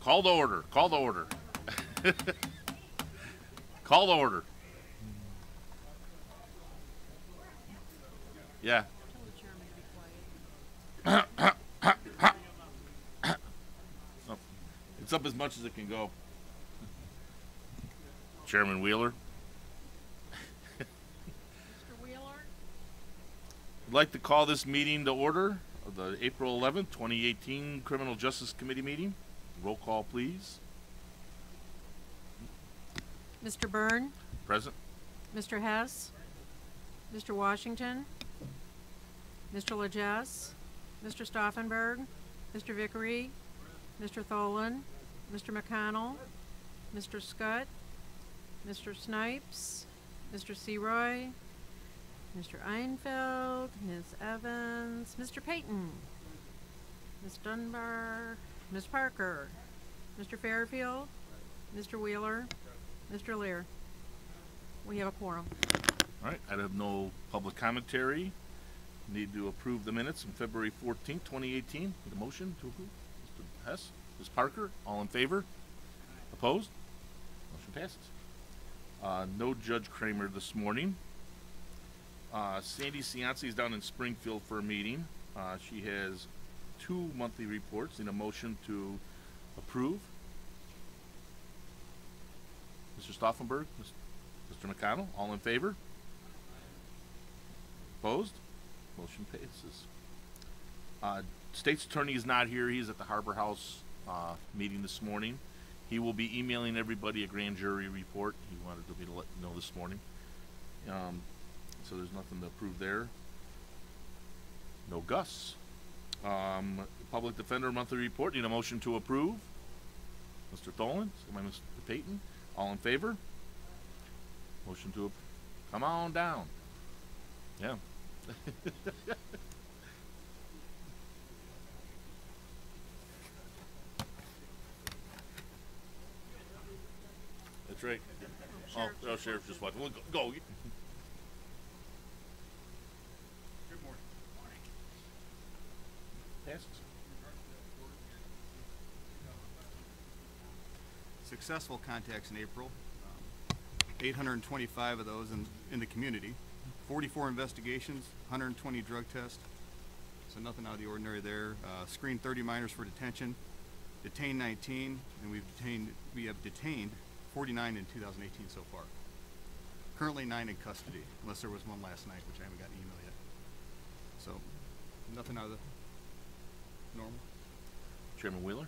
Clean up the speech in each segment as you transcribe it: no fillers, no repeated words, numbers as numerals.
Call to order. Call to order. Call to order. Yeah. Oh, it's up as much as it can go. Chairman Wheeler. Mr. Wheeler? I'd like to call this meeting to order of the April 11th, 2018 Criminal Justice Committee meeting. Roll call, please. Mr. Byrne? Present. Mr. Hess? Mr. Washington? Mr. Legess? Mr. Stauffenberg? Mr. Vickery? Mr. Tholen? Mr. McConnell? Mr. Scott? Mr. Snipes? Mr. Seroy? Mr. Einfeld? Ms. Evans? Mr. Payton? Ms. Dunbar? Ms. Parker? Mr. Fairfield? Mr. Wheeler? Mr. Lear? We have a quorum. All right, I have no public commentary. Need to approve the minutes from February 14th, 2018. Need a motion to approve? Mr. Hess? Ms. Parker? All in favor? Opposed? Motion passes. No Judge Kramer this morning. Sandy Cianci is down in Springfield for a meeting. She has 2 monthly reports. Need a motion to approve? Mr. Stauffenberg? Mr. McConnell? All in favor? Opposed? Motion passes. State's Attorney is not here. He's at the Harbor House meeting this morning. He will be emailing everybody a grand jury report. He wanted me to let you know this morning. So there's nothing to approve there. No Gus. Public Defender monthly report. Need a motion to approve? Mr. Tholen? Mr. Payton? All in favor? Motion to come on down. Yeah. That's right. Oh, Sheriff just walked. Well, go. Good morning. Passes. Successful contacts in April. 825 of those in the community. 44 investigations, 120 drug tests. So nothing out of the ordinary there. Screened 30 minors for detention. Detained 19, and we have detained 49 in 2018 so far. Currently 9 in custody, unless there was one last night, which I haven't gotten an email yet. So nothing out of the normal. Chairman Wheeler?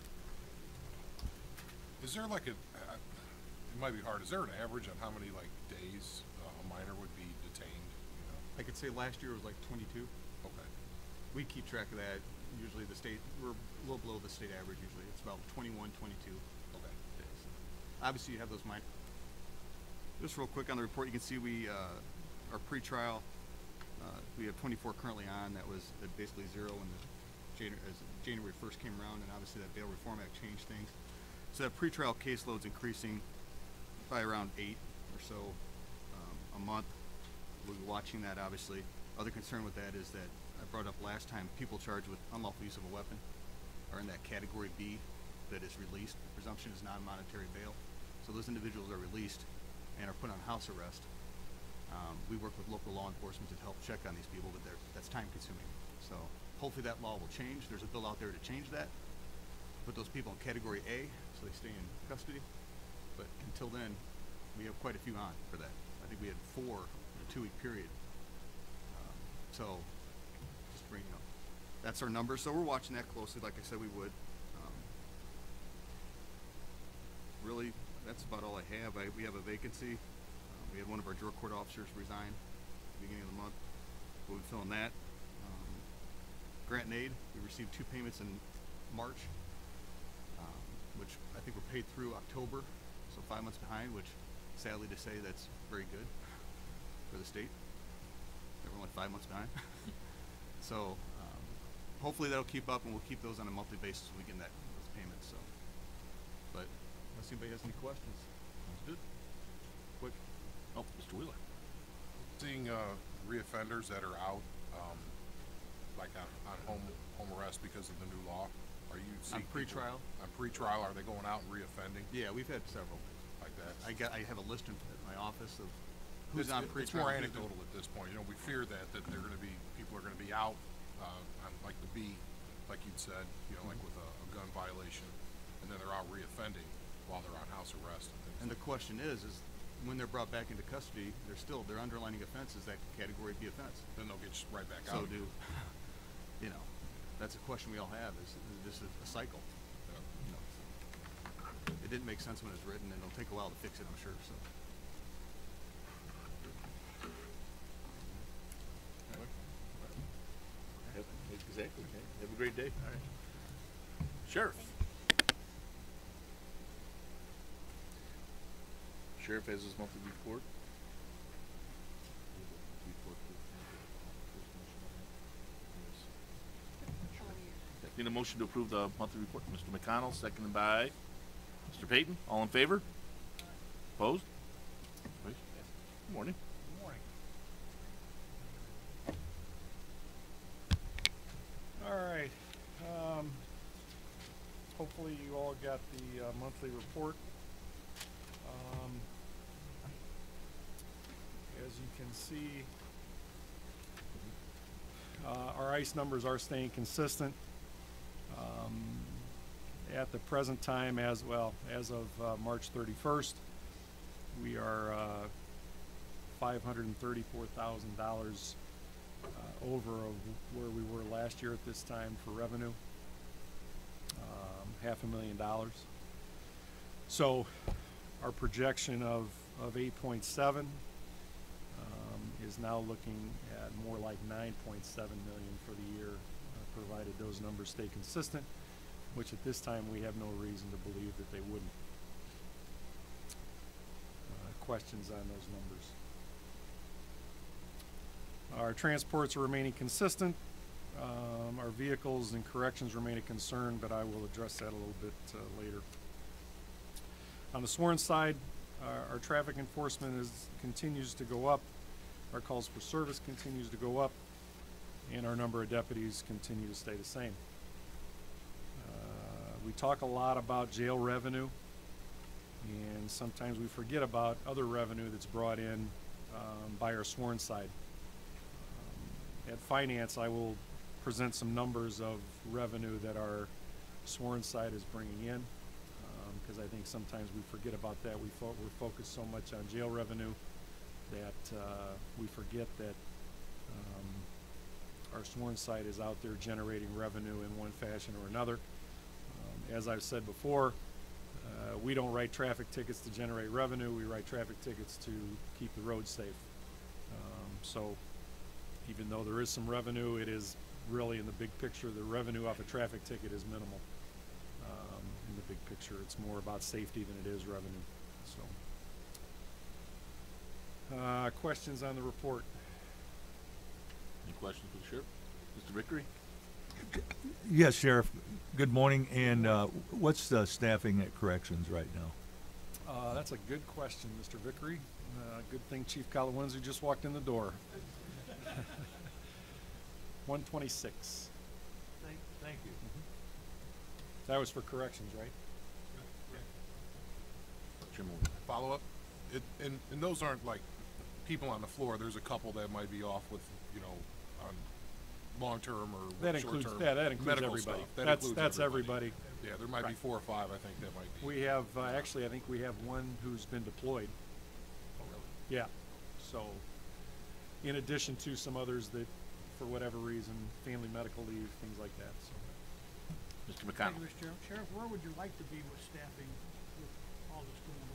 Is there like it might be hard, is there an average on how many like days a minor would be detained, you know? I could say last year was like 22. Okay. We keep track of that. Usually we're a little below the state average usually. It's about 21, 22 Okay. days. Obviously you have those minor. Just real quick on the report, you can see our pre-trial, we have 24 currently on. That was basically 0 when as January 1st came around, and obviously that Bail Reform Act changed things. So that pre-trial caseload's increasing by around 8 or so a month. We'll be watching that, obviously. Other concern with that is that I brought up last time, people charged with unlawful use of a weapon are in that category B that is released. The presumption is non-monetary bail. So those individuals are released and are put on house arrest. We work with local law enforcement to help check on these people, but that's time consuming. So hopefully that law will change. There's a bill out there to change that. Put those people in category A so they stay in custody. But until then, we have quite a few on for that. I think we had 4 in a 2-week period. So just bring it up. That's our number. So we're watching that closely, like I said we would. Really, that's about all I have. We have a vacancy. We had one of our drug court officers resign at the beginning of the month. We'll be filling that. Grant and aid, we received 2 payments in March, which I think were paid through October, so 5 months behind, which sadly to say that's very good for the state. They're only 5 months behind. So hopefully that'll keep up, and we'll keep those on a monthly basis when we get those payments. So, but unless anybody has any questions. Sounds good. Quick. Oh, Mr. Wheeler. Seeing reoffenders that are out, like on home arrest because of the new law, Are you On seeing people- pretrial? On pretrial, are they going out and reoffending Yeah, we've had several. like that? I have a list in my office of who's on pretrial. It's more who's been- anecdotal at this point. You know, we fear that they're going to be, people are going to be out on like the B, like you'd said, you know, like with a gun violation, and then they're out reoffending while they're on house arrest and things. And the question is when they're brought back into custody, their underlying offense is that category B offense. Then they'll get right back So out. you know, that's a question we all have, is this a cycle? Yeah. You know, it didn't make sense when it was written, and it'll take a while to fix it, I'm sure, so. Exactly. Okay. Have a great day. All right. Sheriff. Sheriff has his monthly report. Need a motion to approve the monthly report. Mr. McConnell, seconded by Mr. Payton. All in favor? Opposed? Good morning. Good morning. All right. Hopefully you all got the monthly report. As you can see, our ICE numbers are staying consistent. At the present time, as of March 31st, we are $534,000 over of where we were last year at this time for revenue, $500,000. So our projection of 8.7 is now looking at more like 9.7 million for the year, provided those numbers stay consistent, which at this time we have no reason to believe that they wouldn't. Questions on those numbers? Our transports are remaining consistent. Our vehicles and corrections remain a concern, but I will address that a little bit later. On the sworn side, our traffic enforcement continues to go up. Our calls for service continues to go up, and our number of deputies continue to stay the same. We talk a lot about jail revenue, and sometimes we forget about other revenue that's brought in by our sworn side. At finance, I will present some numbers of revenue that our sworn side is bringing in, because I think sometimes we forget about that. We're focused so much on jail revenue that we forget that our sworn side is out there generating revenue in one fashion or another. As I've said before, we don't write traffic tickets to generate revenue. We write traffic tickets to keep the roads safe. So even though there is some revenue, it is really, in the big picture, the revenue off a traffic ticket is minimal. In the big picture, it's more about safety than it is revenue. So, questions on the report? Any questions for the sheriff? Mr. Vickery? Yes, Sheriff. Good morning. And what's the staffing at corrections right now? That's a good question, Mr. Vickery. Good thing Chief Kalawinzu just walked in the door. 126. Thank you. That was for corrections, right? Jim Moore. Follow up, and those aren't like people on the floor. There's a couple that might be off with, you know, on long-term or That short-term includes, yeah, that includes medical everybody. stuff. That That's includes everybody. Yeah, there might be Right. 4 or 5. I think that might be. We have, actually, I think we have one who's been deployed. Oh, really? Yeah. So, in addition to some others that, for whatever reason, family medical leave, things like that, so. Mr. Thank McConnell? you, Mr. Chair. Sheriff, where would you like to be with staffing with all this going on?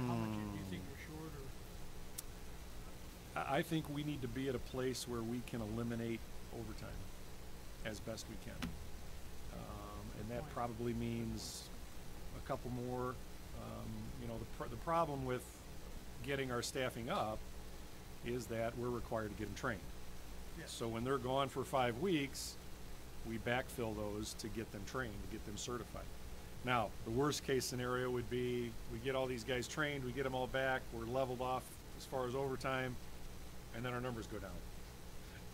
How much do you think we're short, or? I think we need to be at a place where we can eliminate overtime as best we can. And that probably means a couple more. You know, the problem with getting our staffing up is that we're required to get them trained. Yes. So when they're gone for 5 weeks, we backfill those to get them trained, to get them certified. Now, the worst case scenario would be we get all these guys trained, we get them all back, we're leveled off as far as overtime, and then our numbers go down.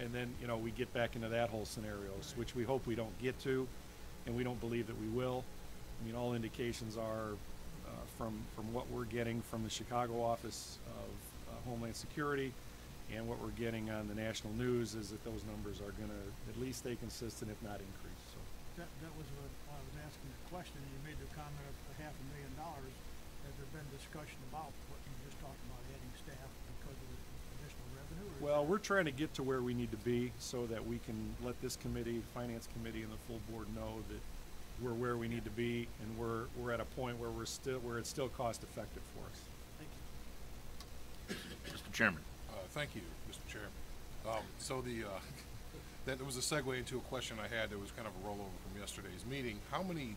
And then, you know, we get back into that whole scenarios, which we hope we don't get to, and we don't believe that we will. I mean, all indications are, from what we're getting from the Chicago office of Homeland Security and what we're getting on the national news, is that those numbers are gonna at least stay consistent, if not increase, so. That was what I was asking the question, and you made the comment of the $500,000. Has there been discussion about what you just talked about, adding staff because of the additional revenue? Or is Well, that- we're trying to get to where we need to be so that we can let this committee, finance committee, and the full board know that we're where we need to be, and we're at a point where it's still cost effective for us. Thank you. Mr. Chairman. Thank you, Mr. Chairman. So that was a segue into a question I had that was kind of a rollover from yesterday's meeting. How many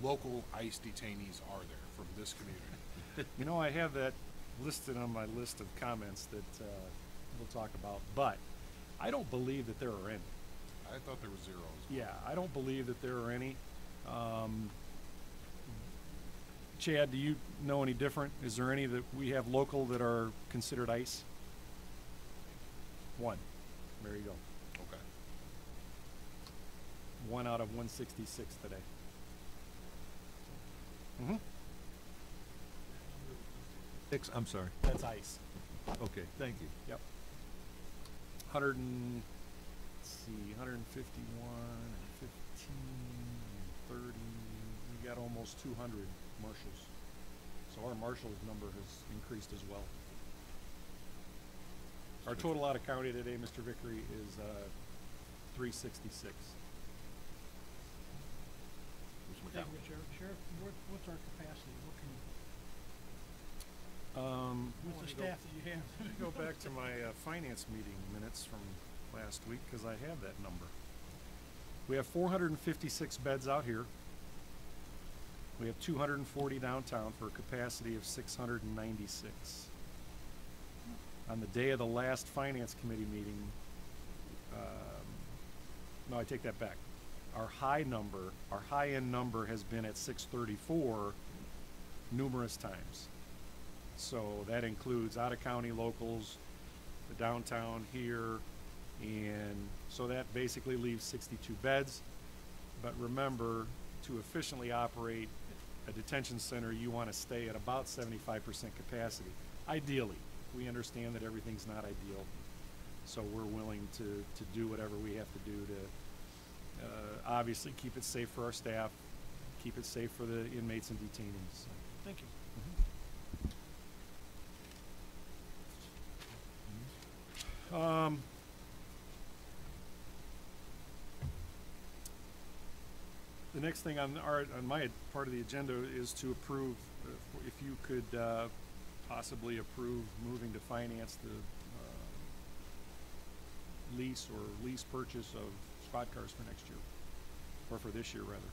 local ICE detainees are there from this community? You know, I have that listed on my list of comments that we'll talk about, but I don't believe that there are any. I thought there were 0 as well. Yeah, I don't believe that there are any. Chad, do you know any different? Is there any that we have local that are considered ICE? One. There you go. Okay. 1 out of 166 today. Mm-hmm. I'm sorry. That's ICE. Okay, thank you. Yep. 151 and 15 and 30. We got almost 200 marshals. So our marshals number has increased as well. Our total out of county today, Mr. Vickery, is 366. Thank you, Sheriff. Sheriff, what's our capacity? What can, with the staff that you have? Let me go back to my finance meeting minutes from last week, because I have that number. We have 456 beds out here. We have 240 downtown for a capacity of 696. On the day of the last finance committee meeting, no, I take that back. Our high-end number has been at 634 numerous times. So that includes out-of-county locals, the downtown here, and so that basically leaves 62 beds. But remember, to efficiently operate a detention center, you want to stay at about 75% capacity. Ideally, we understand that everything's not ideal, so we're willing to do whatever we have to do to obviously keep it safe for our staff, keep it safe for the inmates and detainees. So. Thank you. The next thing on my part of the agenda is to approve, if you could possibly approve moving to finance the lease purchase of squad cars for next year, or for this year rather.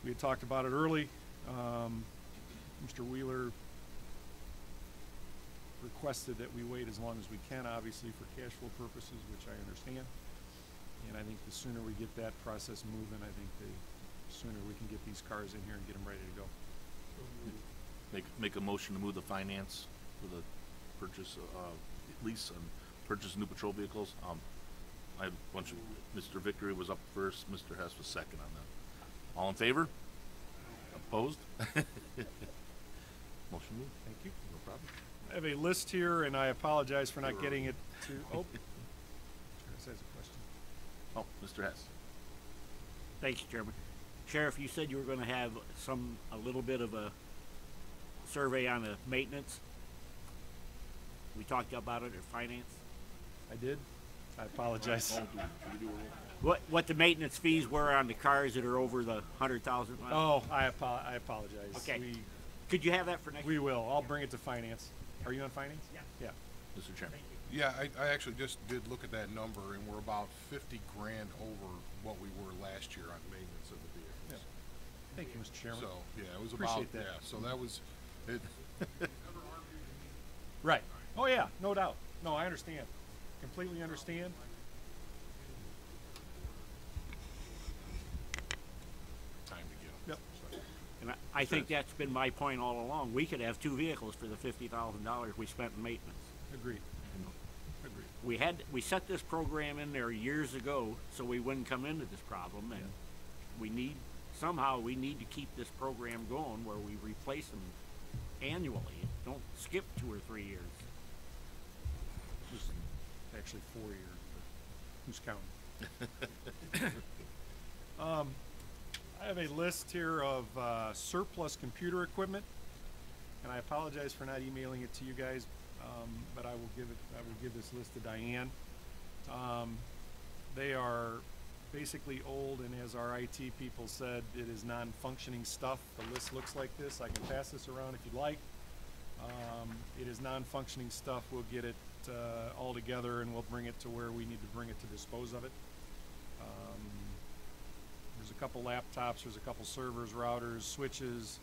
We had talked about it early. Mr. Wheeler requested that we wait as long as we can, obviously for cash flow purposes, which I understand. And I think the sooner we get that process moving, I think the sooner we can get these cars in here and get them ready to go. Make a motion to move the finance for the purchase, lease and purchase new patrol vehicles. I have a bunch of, Mr. Vickery was up first, Mr. Hess was second on that. All in favor? Opposed? Motion moved. Thank you. No problem. I have a list here, and I apologize for not getting it to, oh. Sheriff has a question. Oh, Mr. Hess. Thanks, Chairman. Sheriff, you said you were gonna have a little bit of a survey on the maintenance. We talked about it at finance. I did? I apologize. What the maintenance fees were on the cars that are over the 100,000 miles? Oh, I apologize. Okay. Could you have that for next? We will. I'll bring it to finance. Are you on finance? Yeah. Yeah. Mr. Chairman. Yeah, I actually just did look at that number, and we're about 50 grand over what we were last year on maintenance of the vehicles. Thank you, Mr. Chairman. So, yeah, it was Appreciate about, that. yeah, so that was, it, Right. Oh, yeah, no doubt. No, I understand. Completely understand. time to get them. Yep. And I think that's been my point all along. We could have two vehicles for the $50,000 we spent in maintenance. Agreed. Agreed. we set this program in there years ago so we wouldn't come into this problem, and we need to keep this program going where we replace them annually. Don't skip 2 or 3 years. It's actually 4 years, but who's counting? I have a list here of surplus computer equipment, and I apologize for not emailing it to you guys, but I will give this list to Diane. They are basically old, and as our IT people said, it is non-functioning stuff. The list looks like this. I can pass this around if you'd like. It is non-functioning stuff. We'll get it all together, and we'll bring it to where we need to bring it to dispose of it. There's a couple laptops, there's a couple servers, routers, switches,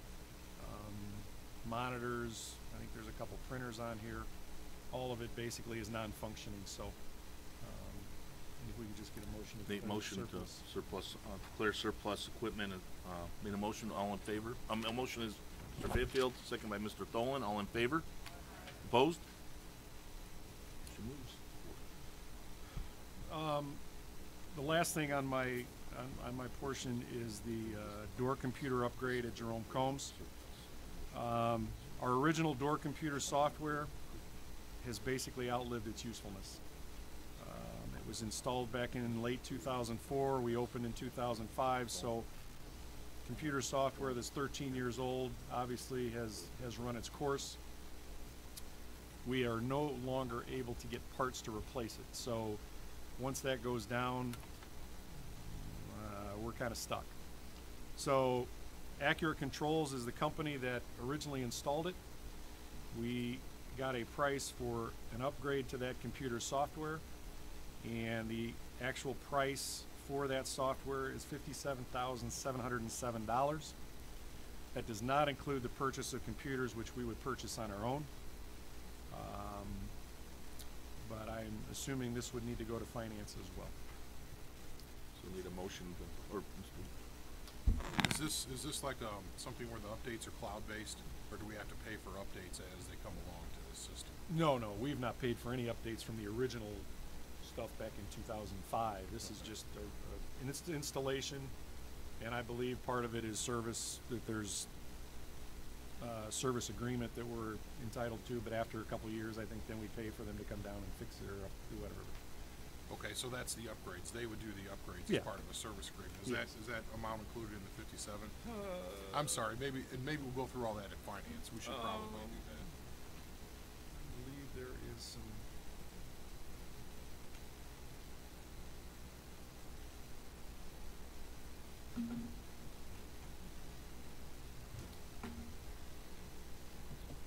monitors. I think there's a couple printers on here. All of it basically is non-functioning, so if we could just get a motion to The declare motion surplus. to surplus, declare surplus equipment, made a motion, all in favor? A motion is Mr. Fairfield, second by Mr. Tholen, all in favor? Opposed? Motion moves. The last thing on my portion is the door computer upgrade at Jerome Combs. Our original door computer software has basically outlived its usefulness. It was installed back in late 2004. We opened in 2005, so computer software that's 13 years old obviously has run its course. We are no longer able to get parts to replace it. So once that goes down, we're kind of stuck. So Accurate Controls is the company that originally installed it. We got a price for an upgrade to that computer software, and the actual price for that software is $57,707. That does not include the purchase of computers, which we would purchase on our own. But I'm assuming this would need to go to finance as well. So we need a motion to, or Is this like something where the updates are cloud-based, or do we have to pay for updates as they come along to this system? No, we've not paid for any updates from the original stuff back in 2005. This is just an installation, and I believe part of it is service, that there's service agreement that we're entitled to, but after a couple of years, I think then we pay for them to come down and fix it or do whatever. Okay, so that's the upgrades. They would do the upgrades Yeah. as part of a service agreement. Yes. Is that amount included in the 57? I'm sorry, maybe we'll go through all that in finance. We should probably do that. I believe there is some.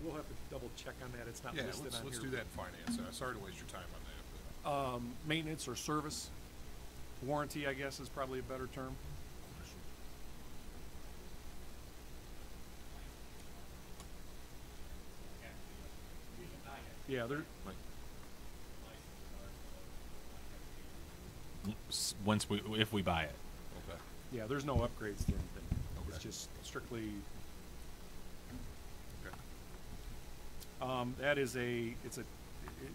We'll have to double check on that. It's not Yeah, listed on here. let's do that in finance. Sorry to waste your time on that. Maintenance or service. Warranty, I guess, is probably a better term. Yeah, there. If we buy it. Okay. Yeah, there's no upgrades to anything. It's Okay. just strictly. Okay. That is it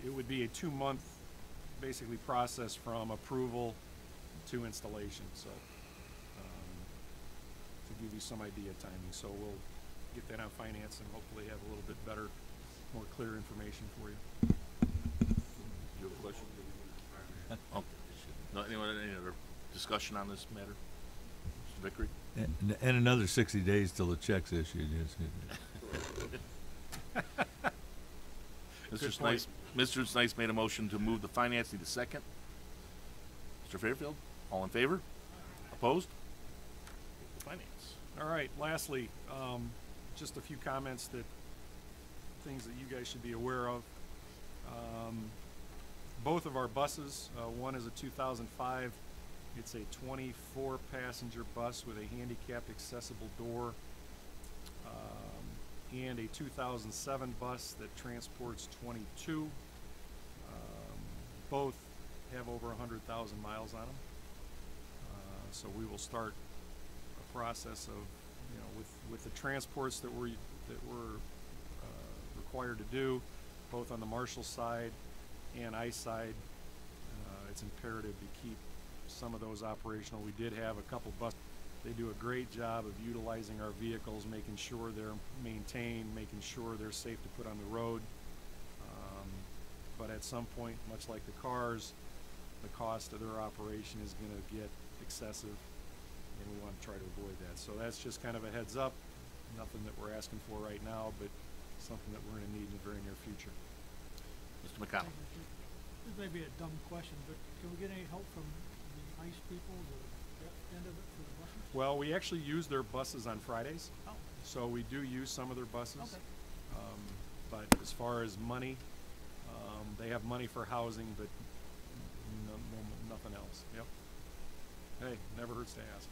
would be a 2-month, basically, process from approval to installation. So, to give you some idea of timing, so we'll get that on finance and hopefully have a little bit better, more clear information for you. you have a question? Oh, no, anyone, any other discussion on this matter? Mr. Vickery? And another 60 days till the check's issued. Mr. Snice, Mr. Snice made a motion to move the finance. Need a second? Mr. Fairfield? All in favor? Opposed? Finance. All right, lastly, just a few comments things that you guys should be aware of. Both of our buses, one is a 2005, it's a 24-passenger bus with a handicapped accessible door, and a 2007 bus that transports 22. Both have over 100,000 miles on them. So we will start a process of, with the transports that we're required to do, both on the Marshall side and ICE side. it's imperative to keep some of those operational. We did have a couple buses. They do a great job of utilizing our vehicles, making sure they're maintained, making sure they're safe to put on the road. But at some point, much like the cars, the cost of their operation is going to get excessive, and we want to try to avoid that. So that's just kind of a heads up. Nothing that we're asking for right now, but something that we're going to need in the very near future. Mr. McConnell. This may be a dumb question, but can we get any help from the ICE people, the end of it for the buses? Well, we actually use their buses on Fridays, Oh, so we do use some of their buses. okay. But as far as money, they have money for housing, but nothing else. Yep. Hey, never hurts to ask.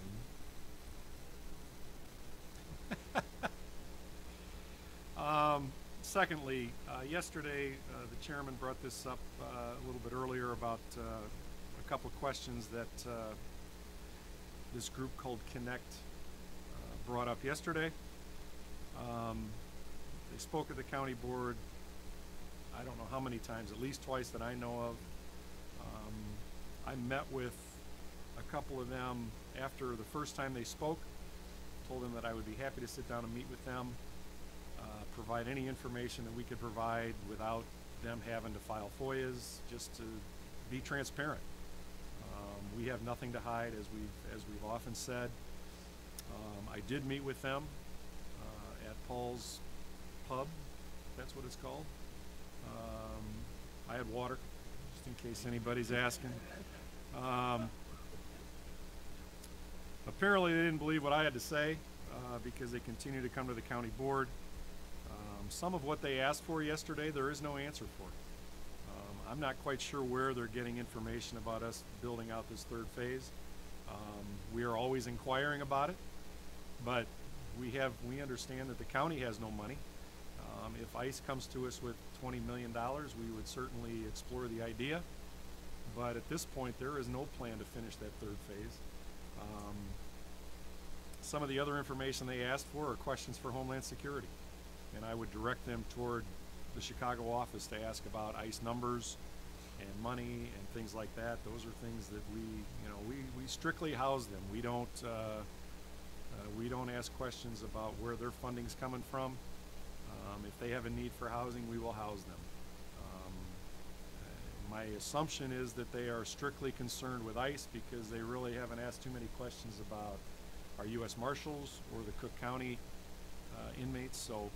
Secondly, yesterday the chairman brought this up a little bit earlier about a couple of questions that this group called Connect brought up yesterday. They spoke at the county board, I don't know how many times, at least twice that I know of. I met with a couple of them after the first time they spoke, told them that I would be happy to sit down and meet with them, provide any information that we could provide without them having to file FOIAs, just to be transparent. We have nothing to hide, as we've often said. I did meet with them at Paul's Pub, that's what it's called. I had water, just in case anybody's asking. Apparently they didn't believe what I had to say because they continue to come to the county board. Some of what they asked for yesterday, there is no answer for. I'm not quite sure where they're getting information about us building out this third phase. We are always inquiring about it, but we understand that the county has no money. If ICE comes to us with $20 million, we would certainly explore the idea. But at this point, there is no plan to finish that third phase. Some of the other information they asked for are questions for Homeland Security. And I would direct them toward the Chicago office to ask about ICE numbers and money and things like that. Those are things that we strictly house them. We don't ask questions about where their funding's coming from. If they have a need for housing, we will house them. My assumption is that they are strictly concerned with ICE because they really haven't asked too many questions about our U.S. Marshals or the Cook County inmates. So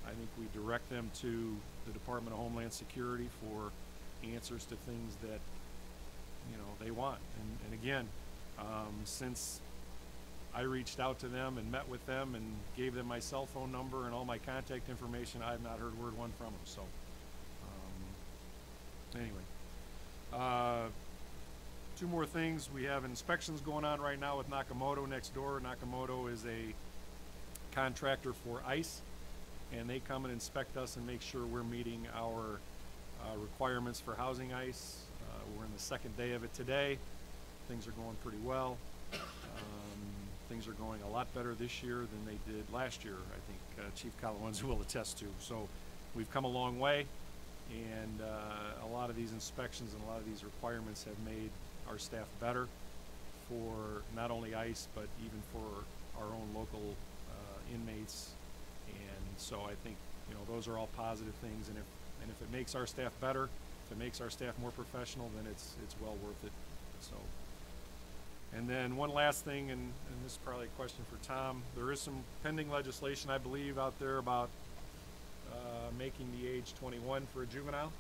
I think we direct them to the Department of Homeland Security for answers to things that they want. And again, since I reached out to them and met with them and gave them my cell phone number and all my contact information, I have not heard word one from them. So anyway, two more things. We have inspections going on right now with Nakamoto next door. Nakamoto is a contractor for ICE, and they come and inspect us and make sure we're meeting our requirements for housing ICE. We're in the second day of it today. Things are going pretty well. Things are going a lot better this year than they did last year, I think Chief Calawanza will attest to. So we've come a long way, and a lot of these inspections and a lot of these requirements have made our staff better for not only ICE, but even for our own local inmates. And so I think those are all positive things, and if it makes our staff better, if it makes our staff more professional, then it's well worth it. So. And then one last thing, and this is probably a question for Tom. There is some pending legislation, I believe, out there about making the age 21 for a juvenile,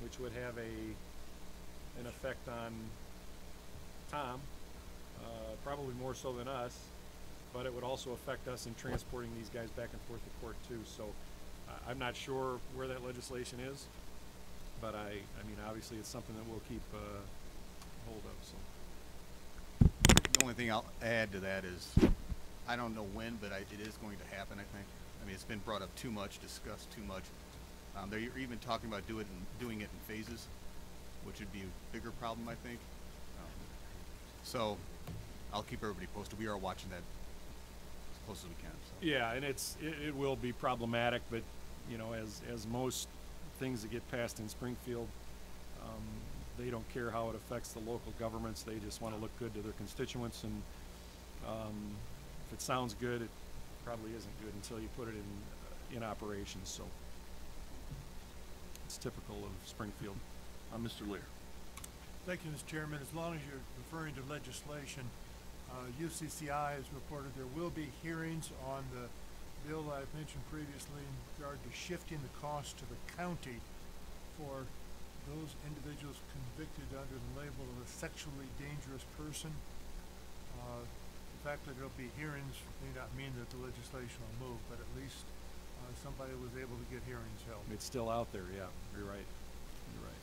which would have an effect on Tom, probably more so than us, but it would also affect us in transporting these guys back and forth to court too. So I'm not sure where that legislation is, but I mean, obviously it's something that we'll keep hold of. So. The only thing I'll add to that is, I don't know when, but it is going to happen, I think. I mean, it's been brought up too much, discussed too much. They're even talking about doing it in phases, which would be a bigger problem, I think. So I'll keep everybody posted. We are watching that as close as we can. So. Yeah, and it will be problematic, but as most things that get passed in Springfield, they don't care how it affects the local governments. They just want to look good to their constituents, and if it sounds good, it probably isn't good until you put it in operation. So it's typical of Springfield. Mr. Lear. Thank you, Mr. Chairman. As long as you're referring to legislation, UCCI has reported there will be hearings on the bill I've mentioned previously in regard to shifting the cost to the county for those individuals convicted under the label of a sexually dangerous person. The fact that there'll be hearings may not mean that the legislation will move, but at least somebody was able to get hearings held. It's still out there, yeah. You're right. You're right.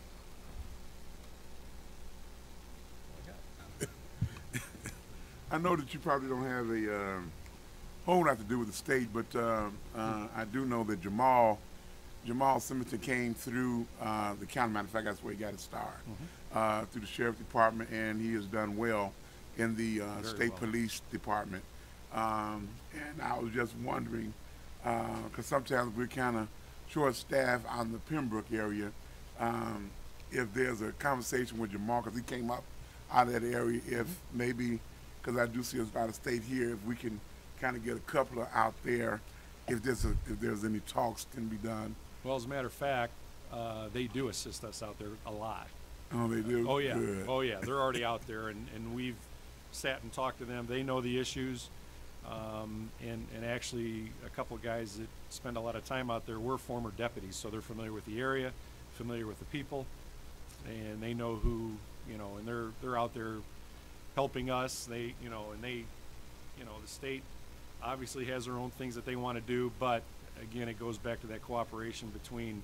I know that you probably don't have a whole lot to do with the state, but I do know that Jamal Simonton came through the county. Matter of fact, that's where he got his start, through the sheriff department, and he has done well in the state police department. And I was just wondering, because sometimes we're kind of short-staffed out in the Pembroke area, if there's a conversation with Jamal, because he came up out of that area, if maybe, because I do see us out of state here, if we can kind of get a couple of out there, if there's any talks can be done. Well, as a matter of fact, they do assist us out there a lot. Oh, they do? Oh, yeah. Good. Oh, yeah. They're already out there, and we've sat and talked to them. They know the issues. And actually, a couple of guys that spend a lot of time out there were former deputies, so they're familiar with the area, familiar with the people, and they know who, and they're out there helping us. The state obviously has their own things that they want to do, but again, it goes back to that cooperation between,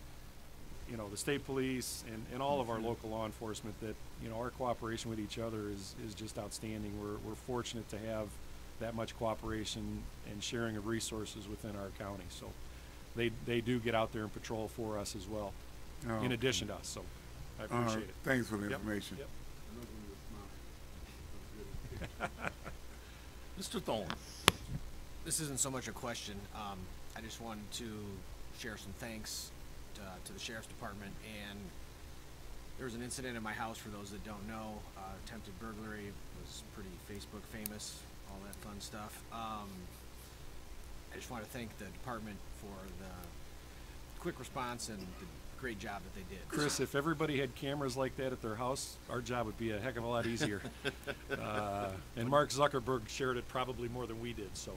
the state police and all of our local law enforcement, that, our cooperation with each other is just outstanding. We're fortunate to have that much cooperation and sharing of resources within our county. So they do get out there and patrol for us as well, in addition to us. So I appreciate it. Thanks for the Yep. information. Yep. Mr. Tholen. This isn't so much a question. I just wanted to share some thanks to the Sheriff's Department. And there was an incident in my house, for those that don't know. Attempted burglary, was pretty Facebook famous, all that fun stuff. I just want to thank the department for the quick response and the great job that they did. Chris, if everybody had cameras like that at their house, our job would be a heck of a lot easier. And Mark Zuckerberg shared it probably more than we did, so.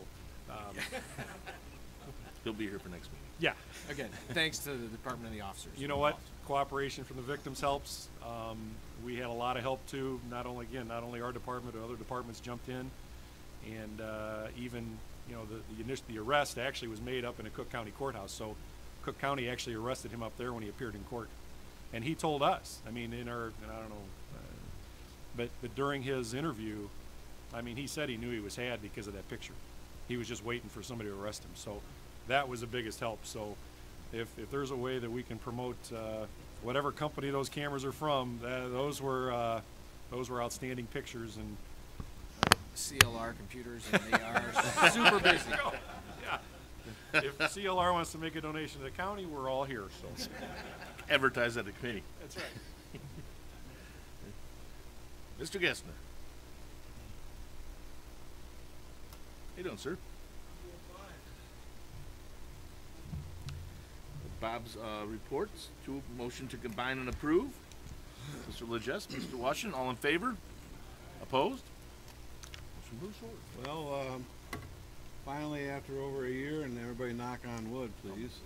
He'll be here for next meeting. Yeah. Again, thanks to the department and the officers. You know what? Cooperation from the victims helps. We had a lot of help too. Not only our department, but other departments jumped in, and even the arrest actually was made up in a Cook County courthouse. So Cook County actually arrested him up there when he appeared in court, and he told us. I mean, and I don't know, but during his interview, I mean, he said he knew he was had because of that picture. He was just waiting for somebody to arrest him. So that was the biggest help. So if there's a way that we can promote whatever company those cameras are from, those were outstanding pictures. And CLR computers, and they are super busy. Yeah. If CLR wants to make a donation to the county, we're all here. So Advertise at the committee. that's right. Mr. Gessner. How you doing, sir? Bob's reports. Motion to combine and approve. Mr. Legess, Mr. Washington, all in favor? Opposed? Motion moves forward. Well, finally, after over a year, and everybody knock on wood, please,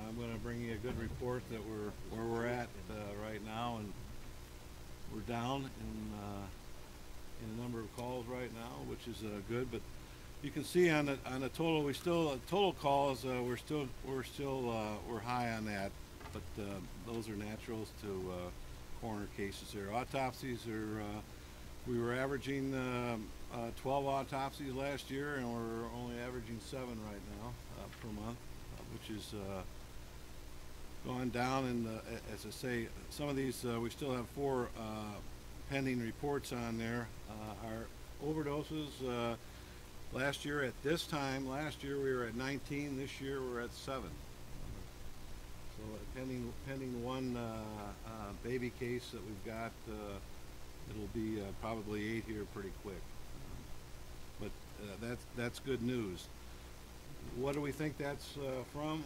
I'm going to bring you a good report that where we're at right now, and we're down in a number of calls right now, which is good. But you can see on the total, total calls, we're high on that, but those are naturals to coroner cases. There, autopsies are. We were averaging 12 autopsies last year, and we're only averaging 7 right now per month, which is going down. And as I say, some of these we still have 4 pending reports on there. Our overdoses. Last year at this time, we were at 19. This year we're at 7. So pending one baby case that we've got, it'll be probably 8 here pretty quick. But that's good news. What do we think that's from?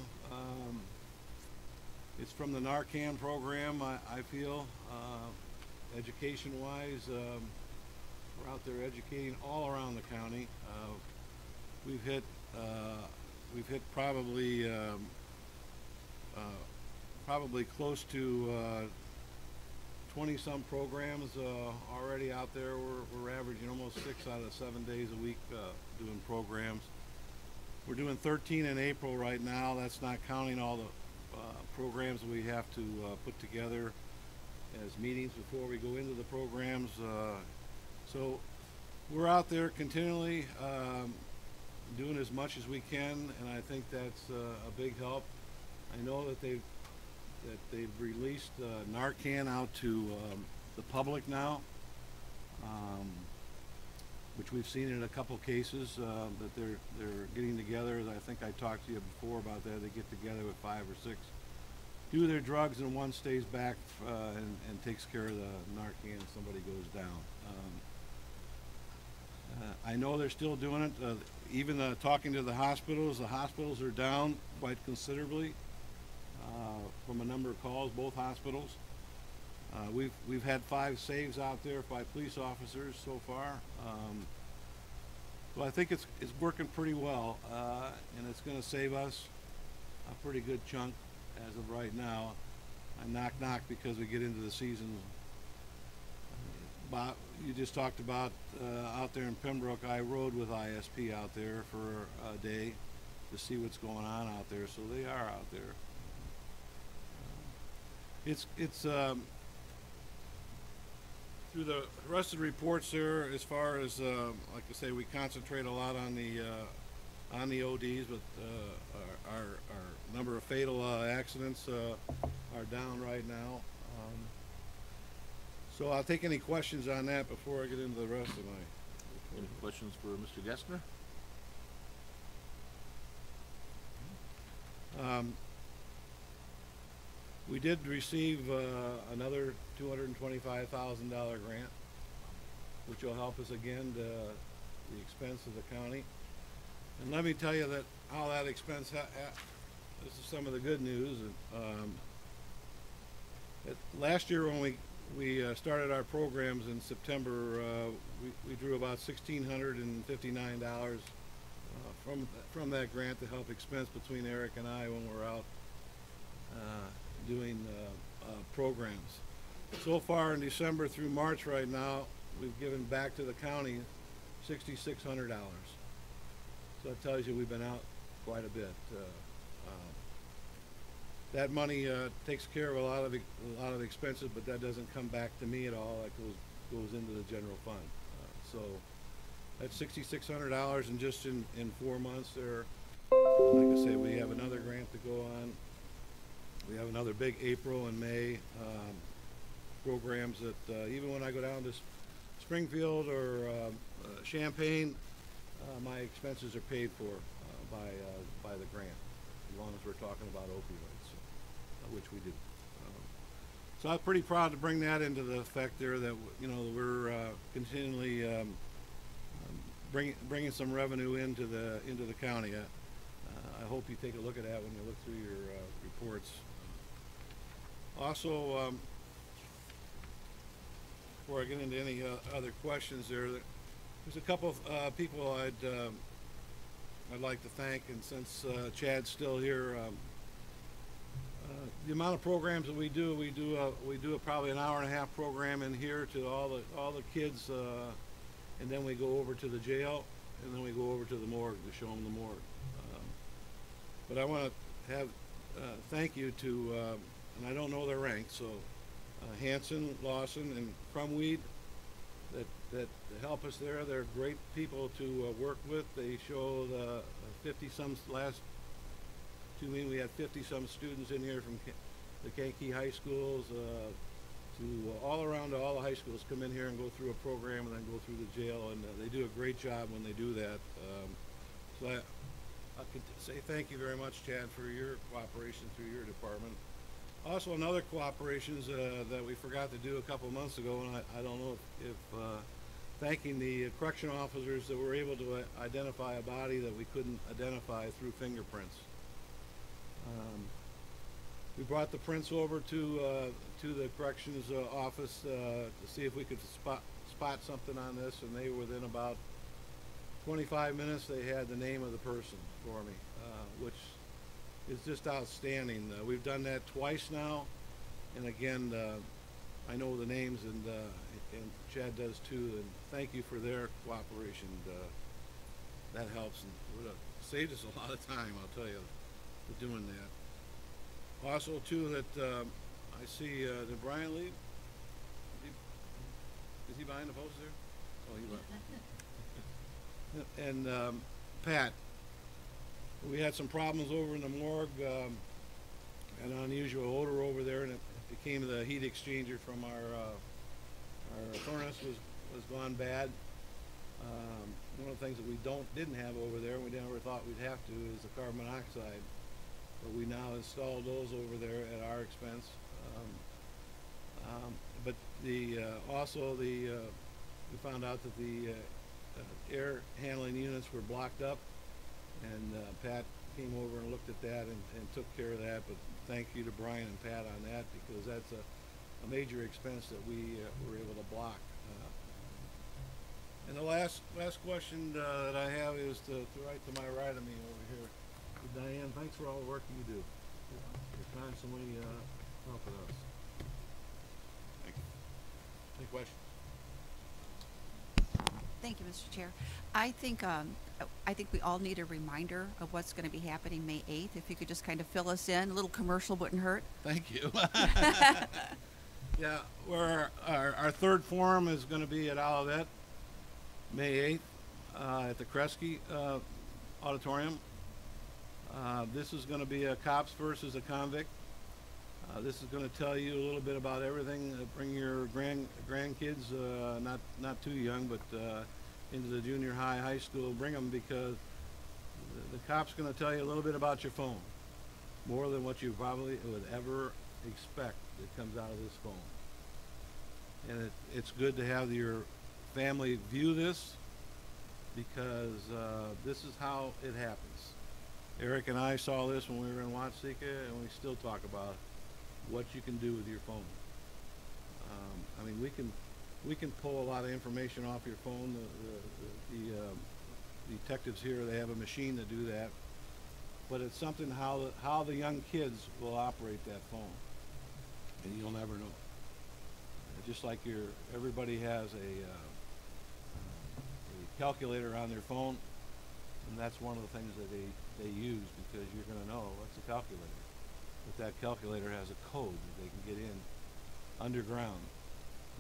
It's from the Narcan program, I feel. Education-wise, we're out there educating all around the county. We've hit probably close to 20-some programs already out there. We're averaging almost 6 out of 7 days a week doing programs. We're doing 13 in April right now. That's not counting all the programs that we have to put together as meetings before we go into the programs. So we're out there continually doing as much as we can, and I think that's a big help. I know that they've released Narcan out to the public now, which we've seen in a couple cases that they're getting together. I think I talked to you before about that. They get together with 5 or 6, do their drugs, and one stays back and takes care of the Narcan if somebody goes down. I know they're still doing it. Even talking to the hospitals are down quite considerably from a number of calls, both hospitals. We've had 5 saves out there by police officers so far. So I think it's working pretty well, and it's going to save us a pretty good chunk as of right now. I knock because we get into the season. Bob, you just talked about out there in Pembroke. I rode with ISP out there for a day to see what's going on out there. So they are out there. It's through the rest of the reports there. As far as like I say, we concentrate a lot on the ODs, but our number of fatal accidents are down right now. So I'll take any questions on that before I get into the rest of my report. Any questions for Mr. Gessner? We did receive another $225,000 grant, which will help us again to the expense of the county. And let me tell you that how that expense, this is some of the good news. Last year when we started our programs in September, we drew about $1,659 from that grant to help expense between Eric and I when we're out doing programs. So far in December through March right now, we've given back to the county $6,600. So that tells you we've been out quite a bit. That money takes care of a lot of expenses, but that doesn't come back to me at all. That goes into the general fund. So that's $6,600, and just in 4 months there. Like I say, we have another grant to go on. We have another big April and May programs that even when I go down to Springfield or Champaign, my expenses are paid for by the grant, as long as we're talking about opioids, which we do. So I'm pretty proud to bring that into the effect there, that we're continually bringing some revenue into the county. I hope you take a look at that when you look through your reports. Also, before I get into any other questions there's a couple of people I'd like to thank, and since Chad's still here, the amount of programs that we do probably an hour-and-a-half program in here to all the kids, and then we go over to the jail, and then we go over to the morgue to show them the morgue. But I want to have thank you to, and I don't know their rank, so Hanson, Lawson, and Crumweed that help us there. They're great people to work with. They show the 50-some last 2 meetings. We had 50-some students in here from the Kankakee high schools to all around all the high schools come in here and go through a program and then go through the jail, and they do a great job when they do that. So say thank you very much, Chad, for your cooperation through your department. Also, another cooperations that we forgot to do a couple months ago, and I don't know if thanking the correctional officers that were able to identify a body that we couldn't identify through fingerprints. We brought the prints over to the corrections office to see if we could spot something on this, and they within about 25 minutes they had the name of the person for me, which is just outstanding. We've done that twice now, and again, I know the names, and Chad does too, and thank you for their cooperation. That helps, and would have saved us a lot of time, I'll tell you, for doing that. Also too, that I see, did Brian leave? Is he behind the post there? Oh, he left. And Pat, we had some problems over in the morgue, an unusual odor over there, and it became the heat exchanger from our furnace was gone bad. One of the things that we didn't have over there, and we never thought we'd have to, is the carbon monoxide. But we now installed those over there at our expense. But also we found out that the air handling units were blocked up, and Pat came over and looked at that and took care of that. But thank you to Brian and Pat on that, because that's a major expense that we were able to block. And the last question that I have is to right to my right of me over here. Diane, thanks for all the work you do. You're constantly helping us. Thank you. Any questions? Thank you, Mr. Chair. I think we all need a reminder of what's going to be happening May 8th. If you could just kind of fill us in, a little commercial wouldn't hurt. Thank you. Yeah, our third forum is going to be at Olivet, May 8th, at the Kresge Auditorium. This is going to be a cops versus a convict. This is going to tell you a little bit about everything. Bring your grandkids, not too young, but into the junior high school. Bring them, because the cop's going to tell you a little bit about your phone, more than what you probably would ever expect that comes out of this phone. And it's good to have your family view this, because this is how it happens. Eric and I saw this when we were in Watsika, and we still talk about what you can do with your phone. I mean, we can pull a lot of information off your phone. The detectives here, they have a machine to do that, but it's something how the young kids will operate that phone, and you'll never know. Just like everybody has a calculator on their phone, and that's one of the things that they use, because you're going to know what's a calculator. But that calculator has a code that they can get in underground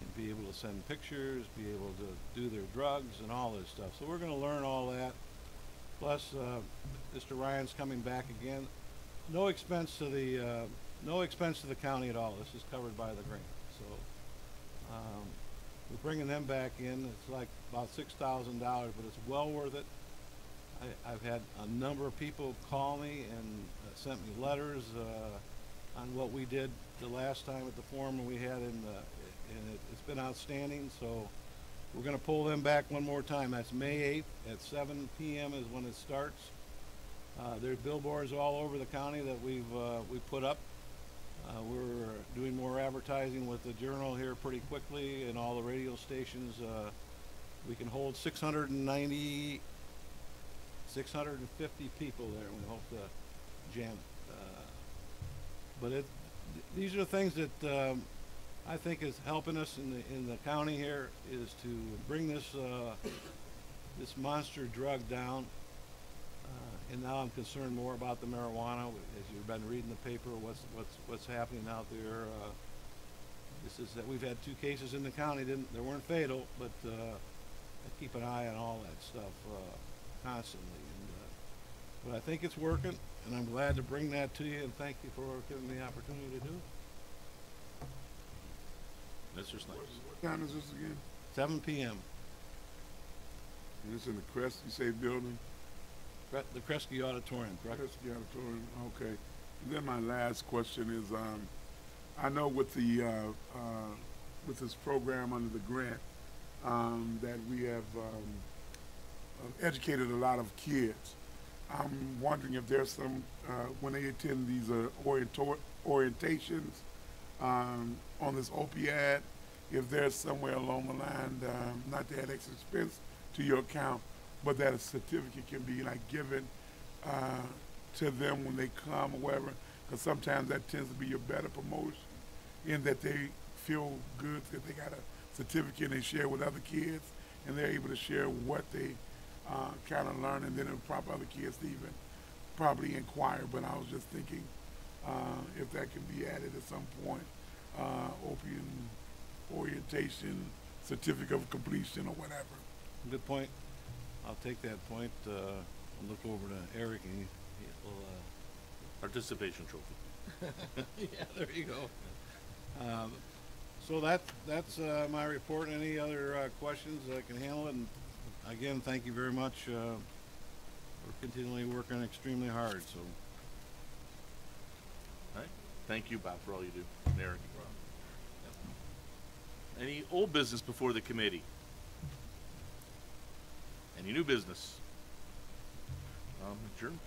and be able to send pictures, be able to do their drugs and all this stuff. So we're going to learn all that. Plus, Mr. Ryan's coming back again. No expense to the county at all. This is covered by the grant. So we're bringing them back in. It's like about $6,000, but it's well worth it. I've had a number of people call me and sent me letters on what we did the last time at the forum we had and it's been outstanding. So we're going to pull them back one more time. That's May 8th at 7 p.m. is when it starts. There's billboards all over the county that we put up. We're doing more advertising with the Journal here pretty quickly, and all the radio stations. We can hold 650 people there, and we hope to jam it. But these are the things that I think is helping us in the county here, is to bring this monster drug down. And now I'm concerned more about the marijuana. As you've been reading the paper, what's happening out there. This is that we've had 2 cases in the county. They weren't fatal, but I keep an eye on all that stuff constantly. But I think it's working, and I'm glad to bring that to you, and thank you for giving me the opportunity to do it. Mr. Snipes. What time is this again? 7 p.m. And it's in the Crest, you say, building? The Kresge Auditorium, correct? Kresge Auditorium, okay. And then my last question is, I know with the, with this program under the grant, that we have, educated a lot of kids. I'm wondering if there's some, when they attend these, orientations, on this OPIAD, if there's somewhere along the line, not to add extra expense to your account, but that a certificate can be like given to them when they come or whatever, because sometimes that tends to be your better promotion, in that they feel good that they got a certificate and they share with other kids, and they're able to share what they kind of learn, and then it'll prompt other kids to even probably inquire. But I was just thinking if that can be added at some point, opium orientation, certificate of completion, or whatever. Good point. I'll take that point. I'll look over to Eric and he'll, Participation trophy. yeah, there you go. So that's my report. Any other questions? I can handle it. And again, thank you very much. We're continually working extremely hard. So, All right. Thank you, Bob, for all you do, and Eric. Any old business before the committee? Any new business? Adjourn.